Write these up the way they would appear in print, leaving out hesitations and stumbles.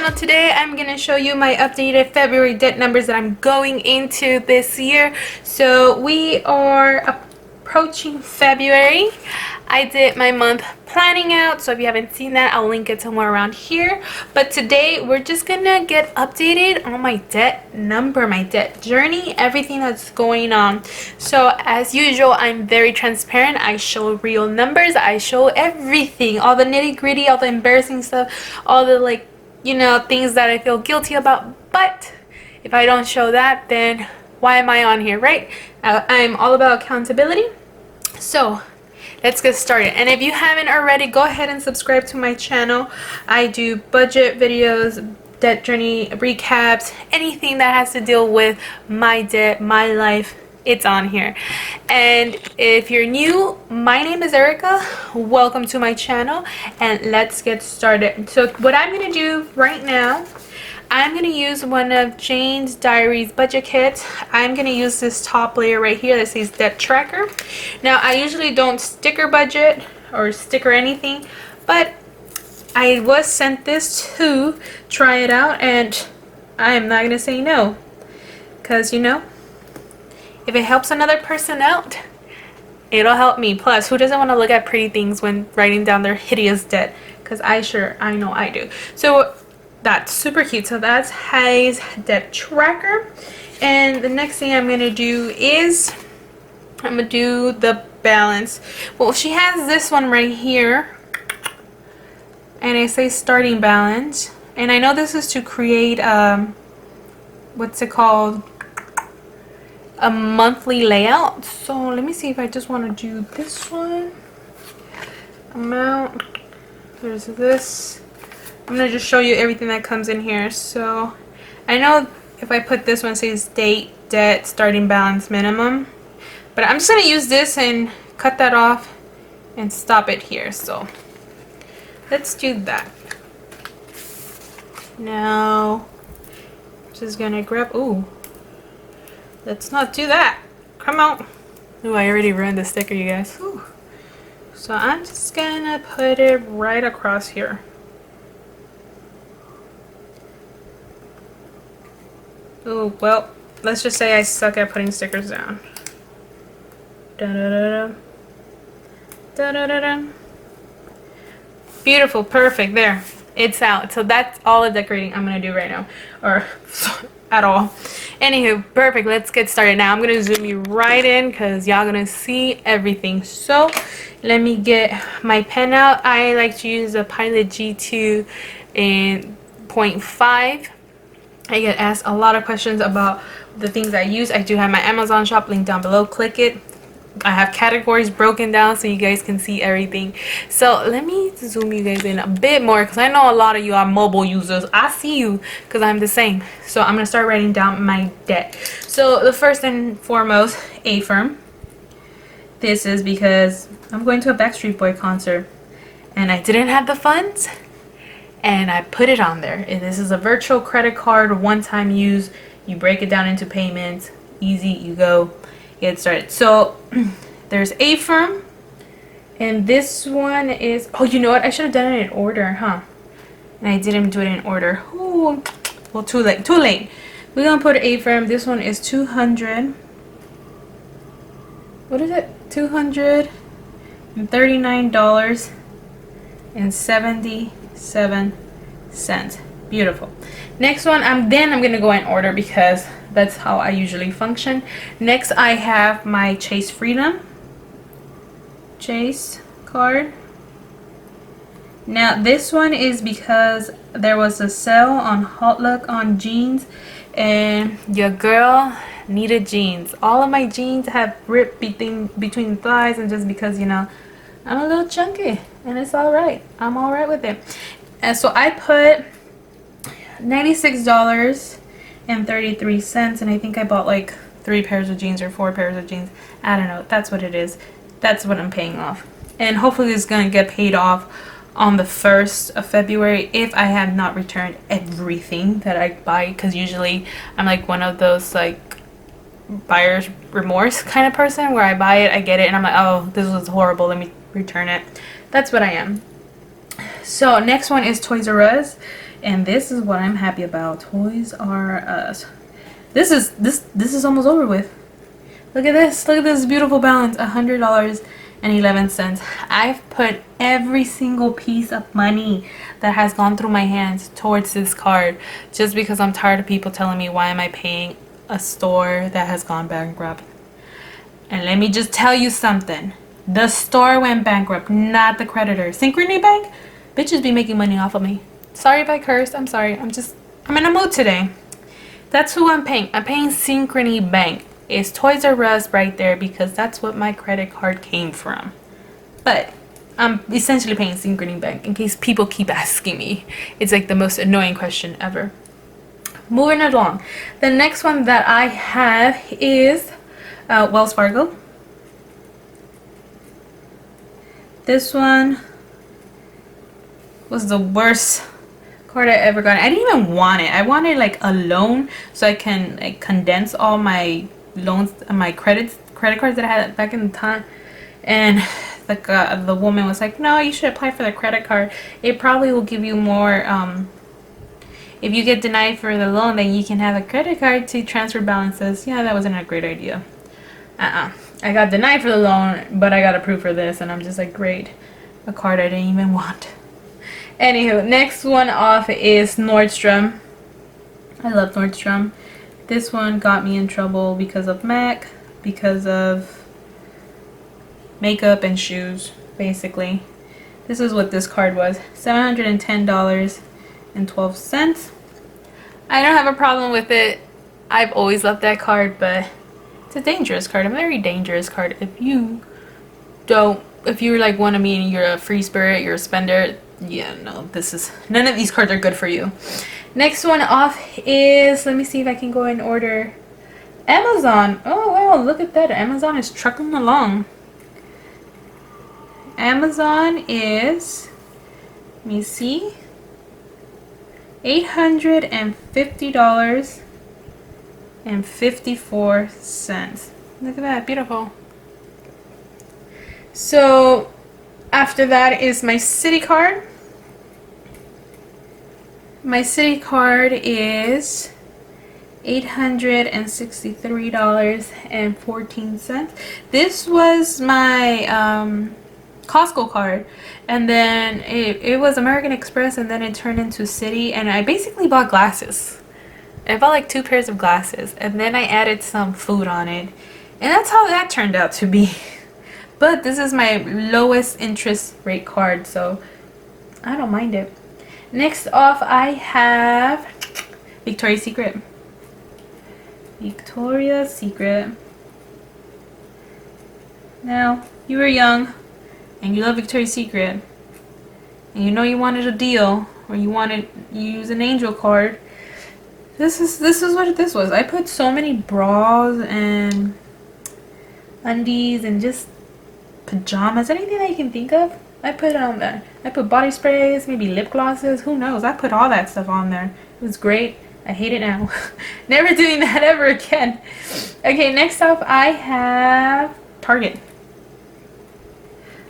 channel. Today I'm going to show you my updated February debt numbers that I'm going into this year. So we are approaching February. I did my month planning out, so if you haven't seen that, I'll link it somewhere around here. But today we're just gonna get updated on my debt number, my debt journey, everything that's going on. So as usual, I'm very transparent. I show real numbers. I show everything, all the nitty-gritty, all the embarrassing stuff, all the things that I feel guilty about. But if I don't show that, then why am I on here, right? I'm all about accountability. So let's get started. And if you haven't already, go ahead and subscribe to my channel. I do budget videos, debt journey recaps, anything that has to deal with my debt, my life, it's on here. And if you're new, my name is Erika. Welcome to my channel, and let's get started. So what I'm going to do right now, I'm going to use one of Jane's Diaries budget kits. I'm going to use this top layer right here that says Debt Tracker. Now, I usually don't sticker budget or sticker anything, but I was sent this to try it out, and I'm not going to say no. Because, if it helps another person out, it'll help me. Plus, who doesn't want to look at pretty things when writing down their hideous debt? Because I know I do. So that's super cute. So that's Hei's Debt Tracker. And the next thing I'm going to do is I'm going to do the balance. Well, she has this one right here, and it says starting balance. And I know this is to create what's it called, a monthly layout. So let me see if I just want to do this one. Amount, there's this. I'm going to just show you everything that comes in here. So I know if I put this one, it says date, debt, starting balance, minimum. But I'm just going to use this and cut that off and stop it here. So let's do that. Now, just going to grab, ooh, let's not do that. Come on. Ooh, I already ruined the sticker, you guys. Ooh. So I'm just going to put it right across here. Oh, well, let's just say I suck at putting stickers down. Da-da-da-da. Da-da-da-da. Beautiful, perfect, there. It's out. So that's all the decorating I'm going to do right now. Or at all. Anywho, perfect, let's get started. Now I'm going to zoom you right in because y'all going to see everything. So let me get my pen out. I like to use a Pilot G2 in 0.5. I get asked a lot of questions about the things I use. I do have my Amazon shop link down below. Click it. I have categories broken down so you guys can see everything. So let me zoom you guys in a bit more because I know a lot of you are mobile users. I see you because I'm the same. So I'm going to start writing down my debt. So the first and foremost, A-Firm. This is because I'm going to a Backstreet Boy concert and I didn't have the funds. And I put it on there. And this is a virtual credit card, one-time use. You break it down into payments. Easy, you go, get started. So there's A-Firm. And this one is, oh, you know what? I should have done it in order, huh? And I didn't do it in order. Ooh, well, too late. Too late. We're going to put A-Firm. This one is 200. What is it? $239.77. Beautiful. Next one, I'm gonna go in order because that's how I usually function. Next, I have my Chase Freedom Chase card. Now this one is because there was a sale on Hot Luck on jeans, and your girl needed jeans. All of my jeans have ripped between the thighs, and just because I'm a little chunky, and it's alright. I'm alright with it. And so I put $96.33, and I think I bought like 3 pairs of jeans or 4 pairs of jeans. I don't know. That's what it is. That's what I'm paying off. And hopefully it's going to get paid off on the 1st of February if I have not returned everything that I buy, because usually I'm like one of those like buyer's remorse kind of person where I buy it, I get it, and I'm like, oh, this was horrible, let me return it. That's what I am. So next one is Toys R Us. And this is what I'm happy about. Toys R Us. This is almost over with. Look at this. Look at this beautiful balance. $100.11. I've put every single piece of money that has gone through my hands towards this card, just because I'm tired of people telling me, why am I paying a store that has gone bankrupt? And let me just tell you something. The store went bankrupt, not the creditor. Synchrony Bank? Bitches be making money off of me. Sorry if I cursed. I'm sorry. I'm in a mood today. That's who I'm paying. I'm paying Synchrony Bank. It's Toys R Us right there, because that's what my credit card came from. But I'm essentially paying Synchrony Bank in case people keep asking me. It's like the most annoying question ever. Moving along. The next one that I have is Wells Fargo. This one was the worst card I ever got. I didn't even want it. I wanted like a loan so I can like condense all my loans and my credit cards that I had back in the time. And the woman was like, no, you should apply for the credit card. It probably will give you more. If you get denied for the loan, then you can have a credit card to transfer balances. Yeah, that wasn't a great idea. I got denied for the loan, but I got approved for this, and I'm just like, great, a card I didn't even want. Anywho, next one off is Nordstrom. I love Nordstrom. This one got me in trouble because of MAC, because of makeup and shoes, basically. This is what this card was. $710.12. I don't have a problem with it. I've always loved that card, but it's a dangerous card, a very dangerous card. If you're like one of me and you're a free spirit, you're a spender, yeah, no, none of these cards are good for you. Next one off is, let me see if I can go in order. Amazon. Oh wow, look at that. Amazon is trucking along. Amazon is, let me see, $850.54. Look at that, beautiful. So after that is my Citi card. My Citi card is $863.14. This was my Costco card, and then it was American Express, and then it turned into Citi, and I basically bought glasses. I bought like 2 pairs of glasses, and then I added some food on it, and that's how that turned out to be. But this is my lowest interest rate card, so I don't mind it. Next off, I have Victoria's Secret. Victoria's Secret. Now, you were young and you love Victoria's Secret, and you know you wanted a deal, or you use an angel card. This is what this was. I put so many bras and undies and just pajamas, anything that you can think of, I put it on there. I put body sprays, maybe lip glosses, who knows. I put all that stuff on there. It was great. I hate it now. Never doing that ever again. Okay, next up I have Target.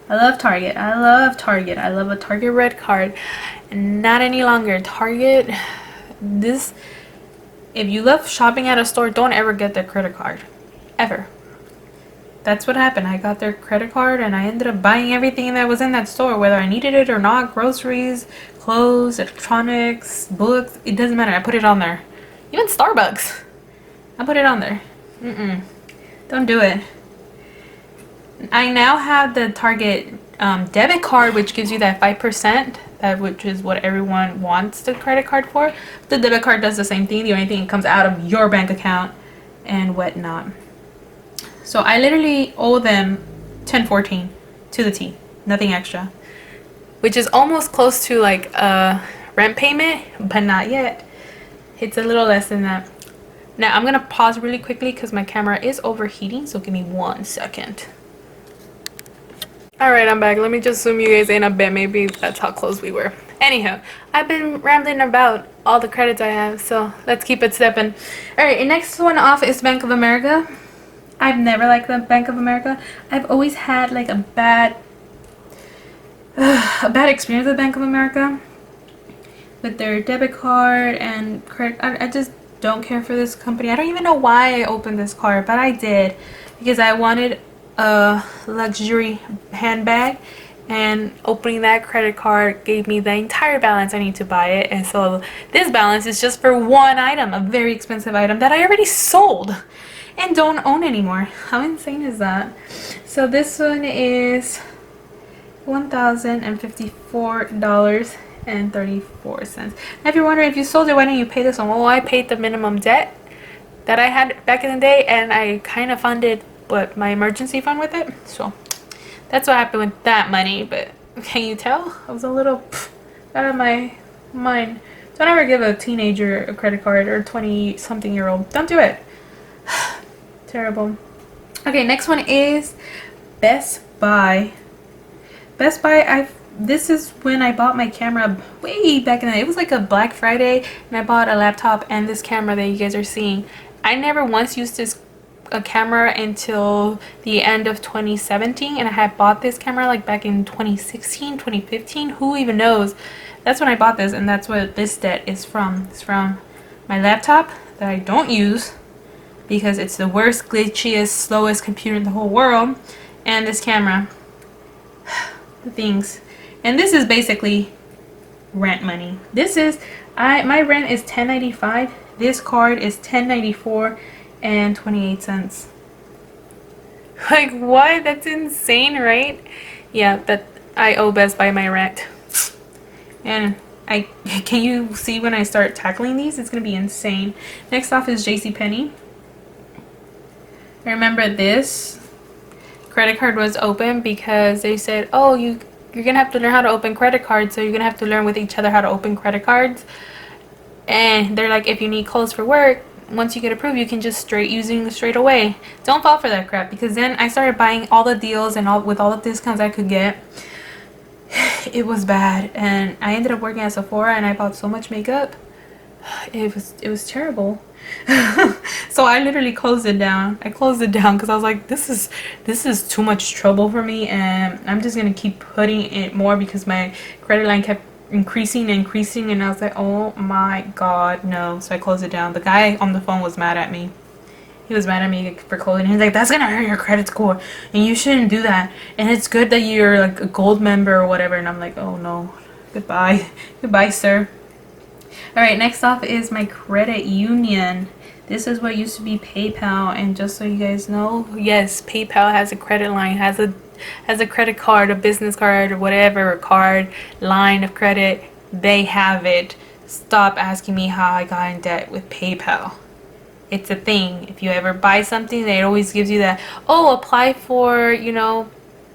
I love Target. I love Target. I love a Target red card. Not any longer. Target, if you love shopping at a store, don't ever get their credit card. Ever. That's what happened. I got their credit card and I ended up buying everything that was in that store, whether I needed it or not. Groceries, clothes, electronics, books. It doesn't matter. I put it on there. Even Starbucks. I put it on there. Don't do it. I now have the Target debit card, which gives you that 5%, which is what everyone wants the credit card for. The debit card does the same thing. The only thing, it comes out of your bank account and whatnot. So I literally owe them $10.14 to the T, nothing extra, which is almost close to like a rent payment, but not yet. It's a little less than that. Now I'm gonna pause really quickly because my camera is overheating, so give me 1 second. Alright, I'm back. Let me just zoom you guys in a bit. Maybe that's how close we were. Anyhow, I've been rambling about all the credits I have, so let's keep it stepping. Alright, next one off is Bank of America. I've never liked the Bank of America. I've always had like a bad experience with Bank of America. with their debit card and credit. I just don't care for this company. I don't even know why I opened this card, but I did because I wanted a luxury handbag, and opening that credit card gave me the entire balance I need to buy it. And so this balance is just for one item, a very expensive item that I already sold and don't own anymore. How insane is that? So this one is $1,054.34. Now if you're wondering, if you sold it, why didn't you pay this one? Well, I paid the minimum debt that I had back in the day, and I kind of funded my emergency fund with it. So that's what happened with that money. But can you tell? I was a little out of my mind. Don't ever give a teenager a credit card, or 20-something-year-old. Don't do it. Terrible. Okay, next one is Best Buy. Best Buy, this is when I bought my camera way back in the day. It was like a Black Friday, and I bought a laptop and this camera that you guys are seeing. I never once used a camera until the end of 2017, and I had bought this camera like back in 2016, 2015. Who even knows? That's when I bought this, and that's what this debt is from. It's from my laptop that I don't use because it's the worst, glitchiest, slowest computer in the whole world, and this camera. The things. And this is basically rent money. This is my rent is $10.95. This card is $10.94 and 28 cents. Like, what? That's insane, right? Yeah, that I owe Best Buy my rent. And can you see when I start tackling these? It's gonna be insane. Next off is JCPenney. I remember this credit card was open because they said, oh, you're gonna have to learn how to open credit cards, so you're gonna have to learn with each other how to open credit cards. And they're like, if you need clothes for work, once you get approved, you can just using straight away. Don't fall for that crap, because then I started buying all the deals and with all the discounts I could get. It was bad, and I ended up working at Sephora, and I bought so much makeup. It was terrible. So I literally closed it down. I closed it down because I was like, this is too much trouble for me, and I'm just gonna keep putting it more because my credit line kept increasing and increasing, and I was like, oh my god, no. So I closed it down. The guy on the phone was mad at me. He was mad at me for closing. He's like, that's gonna hurt your credit score, and you shouldn't do that, and it's good that you're like a gold member or whatever. And I'm like, oh no, goodbye. Goodbye, sir. Alright, next off is my credit union. This is what used to be PayPal, and just so you guys know, yes, PayPal has a credit line, has a credit card, a business card, or whatever, card, line of credit. They have it. Stop asking me how I got in debt with PayPal. It's a thing. If you ever buy something, it always gives you that, oh, apply for,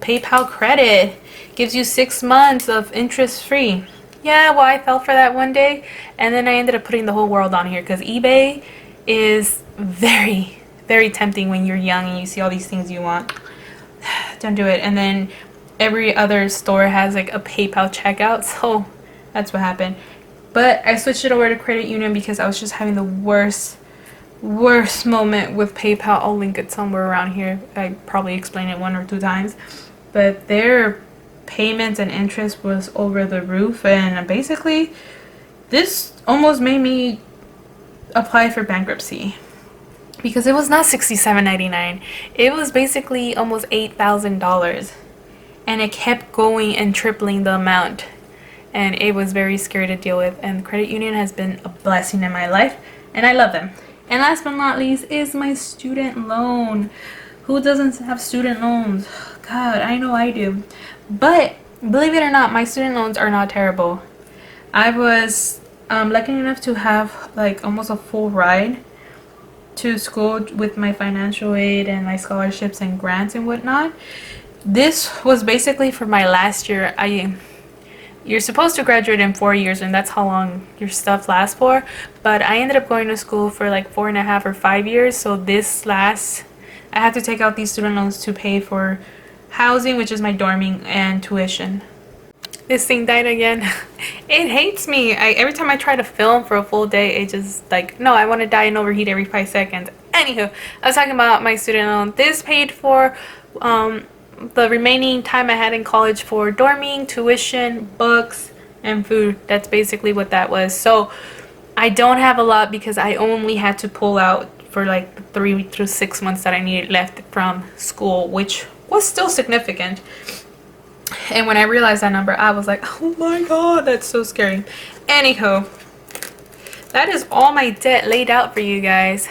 PayPal credit. Gives you 6 months of interest free. Yeah, well, I fell for that one day, and then I ended up putting the whole world on here because eBay is very, very tempting when you're young and you see all these things you want. Don't do it. And then every other store has like a PayPal checkout, so that's what happened. But I switched it over to credit union because I was just having the worst moment with PayPal. I'll link it somewhere around here. I probably explained it 1 or 2 times, but their payments and interest was over the roof, and basically this almost made me apply for bankruptcy because it was not $67.99. It was basically almost $8,000, and it kept going and tripling the amount, and it was very scary to deal with. And the credit union has been a blessing in my life, and I love them. And last but not least is my student loan. Who doesn't have student loans? God, I know I do. But believe it or not, my student loans are not terrible. I was lucky enough to have like almost a full ride to school with my financial aid and my scholarships and grants and whatnot. This was basically for my last year. You're supposed to graduate in 4 years, and that's how long your stuff lasts for. But I ended up going to school for like 4.5 or 5 years. So I had to take out these student loans to pay for housing, which is my dorming, and tuition. This thing died again. It hates me. Every time I try to film for a full day, it just like, no, I want to die and overheat every 5 seconds. Anywho, I was talking about my student loan. This paid for the remaining time I had in college for dorming, tuition, books, and food. That's basically what that was. So I don't have a lot because I only had to pull out for like the 3 through 6 months that I needed left from school, which was still significant. And when I realized that number, I was like, oh my god, that's so scary. Anyhow, that is all my debt laid out for you guys.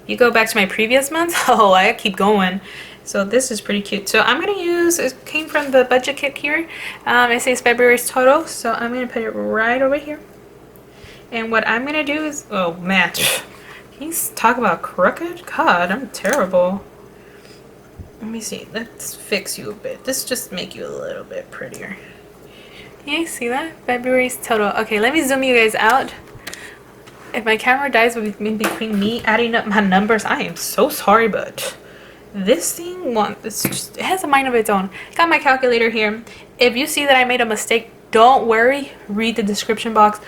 You go back to my previous month, oh, I keep going. So this is pretty cute. So I'm gonna use, it came from the budget kit here. It says February's total, so I'm gonna put it right over here. And what I'm gonna do is, oh man, can you talk about crooked? God, I'm terrible. Let me see, let's fix you a bit. This just make you a little bit prettier. Can you see that? February's total. Okay, let me zoom you guys out. If my camera dies in between me adding up my numbers, I am so sorry, but this thing it has a mind of its own. Got my calculator here. If you see that I made a mistake, don't worry. Read the description box.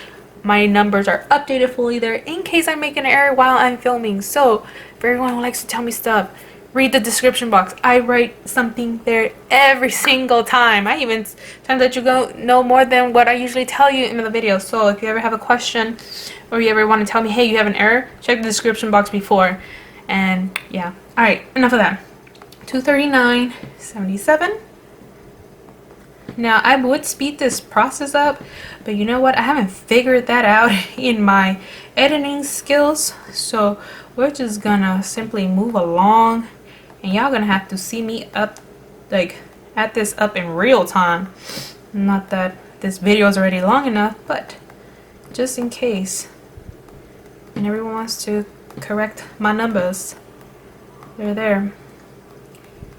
My numbers are updated fully there in case I make an error while I'm filming. So for everyone who likes to tell me stuff, read the description box. I write something there every single time. I even times that you go know more than what I usually tell you in the video. So if you ever have a question or you ever want to tell me, hey, you have an error, check the description box before. And yeah, all right, enough of that. 239.77. Now I would speed this process up, but you know what, I haven't figured that out in my editing skills, so we're just gonna simply move along, and y'all gonna have to see me up, like add this up in real time. Not that this video is already long enough, but just in case and everyone wants to correct my numbers, they're there.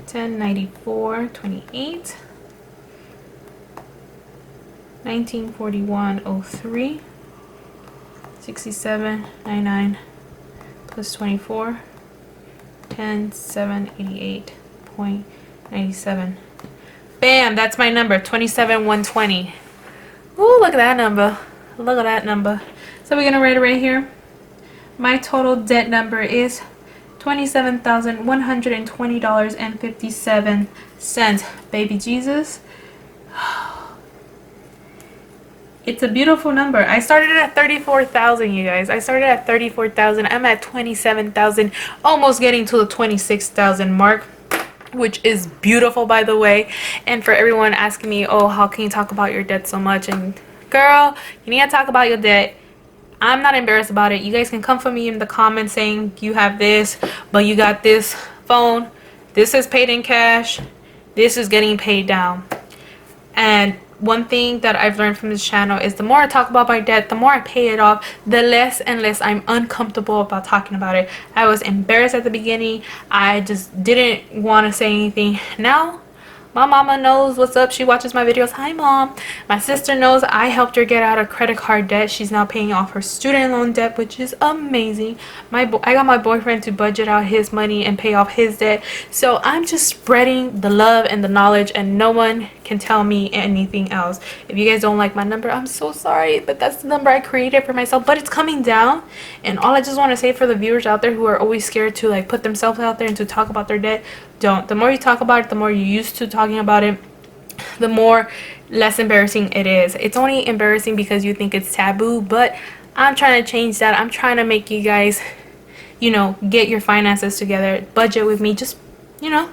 1094.28, 1941.03, 67.99 plus 24, 10,788.97. Bam, that's my number, 27,120. Ooh, look at that number. Look at that number. So we're gonna write it right here. My total debt number is $27,120.57. Baby Jesus. It's a beautiful number. I started at 34,000, you guys. I started at 34,000. I'm at 27,000, almost getting to the 26,000 mark, which is beautiful, by the way. And for everyone asking me, oh, how can you talk about your debt so much? And girl, you need to talk about your debt. I'm not embarrassed about it. You guys can come for me in the comments saying you have this, but you got this phone. This is paid in cash. This is getting paid down. And one thing that I've learned from this channel is the more I talk about my debt, the more I pay it off, the less and less I'm uncomfortable about talking about it. I was embarrassed at the beginning. I just didn't want to say anything. Now my mama knows what's up. She watches my videos. Hi, Mom. My sister knows I helped her get out of credit card debt. She's now paying off her student loan debt, which is amazing. I got my boyfriend to budget out his money and pay off his debt. So I'm just spreading the love and the knowledge, and no one can tell me anything else. If you guys don't like my number, I'm so sorry, but that's the number I created for myself. But it's coming down, and all I just want to say for the viewers out there who are always scared to like put themselves out there and to talk about their debt, don't. The more you talk about it, the more you're used to talking about it, the more less embarrassing it is. It's only embarrassing because you think it's taboo, but I'm trying to change that. I'm trying to make you guys, you know, get your finances together, budget with me, just, you know,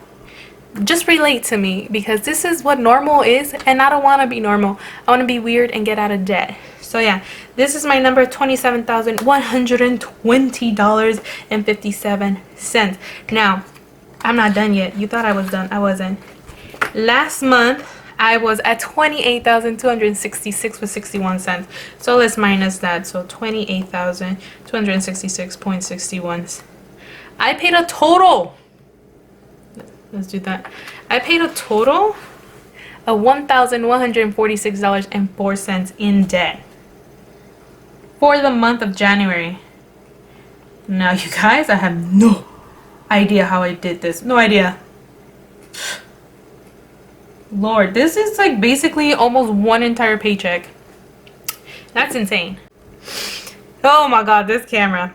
just relate to me, because this is what normal is, and I don't want to be normal. I want to be weird and get out of debt. So yeah, this is my number, $27,120.57. Now I'm not done yet. You thought I was done. I wasn't. Last month I was at 28,266 with 61 cents. So let's minus that. So 28,266.61. I paid a total. Let's do that. I paid a total of $1,146.04 in debt for the month of January. Now, you guys, I have no idea how I did this. No idea. Lord, this is like basically almost one entire paycheck. That's insane. Oh my god, this camera.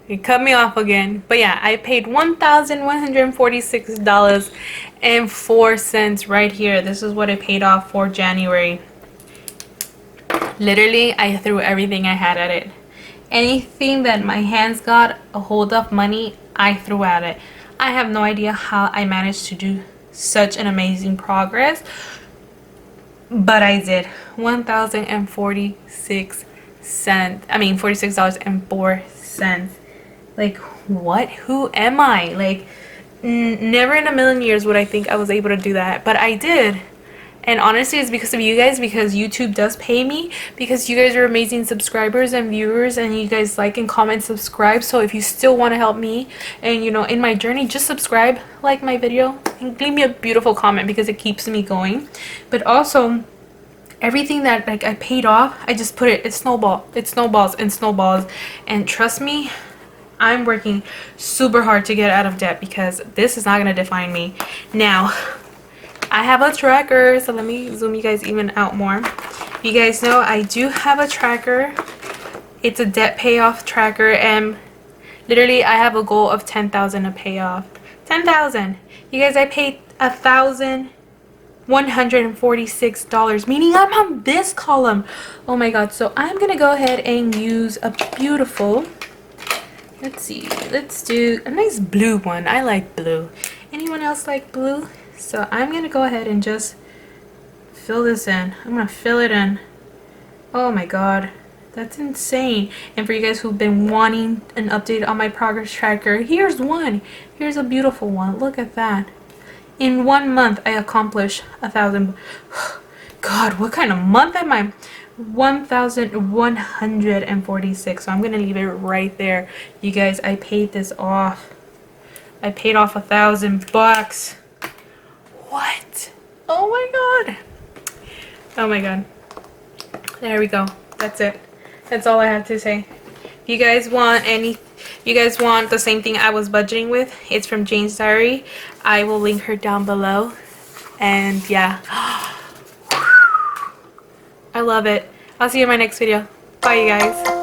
It cut me off again. But yeah, I paid $1,146.04 right here. This is what I paid off for January. Literally, I threw everything I had at it. Anything that my hands got a hold of money, I threw at it. I have no idea how I managed to do such an amazing progress, but I did. 1,046 I mean $46.04. Like, what? Who am I? Like, never in a million years would I think I was able to do that, but I did. And honestly, it's because of you guys, because YouTube does pay me, because you guys are amazing subscribers and viewers, and you guys like and comment, subscribe. So if you still want to help me and, you know, in my journey, just subscribe, like my video, and leave me a beautiful comment because it keeps me going. But also, everything that like I paid off, I just put it, it snowballs and snowballs. And trust me, I'm working super hard to get out of debt, because this is not going to define me. Now, I have a tracker, so let me zoom you guys even out more. You guys know I do have a tracker. It's a debt payoff tracker, and literally I have a goal of 10,000 to pay off. 10,000. You guys, I paid $1,146, meaning I'm on this column. Oh my god. So I'm gonna go ahead and use a beautiful, let's see, let's do a nice blue one. I like blue. Anyone else like blue? So I'm gonna go ahead and just fill this in. I'm gonna fill it in. Oh my god, that's insane. And for you guys who've been wanting an update on my progress tracker, here's one. Here's a beautiful one. Look at that. In 1 month I accomplished 1,000. God, what kind of month am I? 1,146. So I'm gonna leave it right there. You guys, I paid this off. I paid off $1,000. What? Oh my god. Oh my god. There we go. That's it. That's all I have to say. If you guys want the same thing I was budgeting with, it's from Jane's Diary. I will link her down below. And yeah. I love it. I'll see you in my next video. Bye, you guys.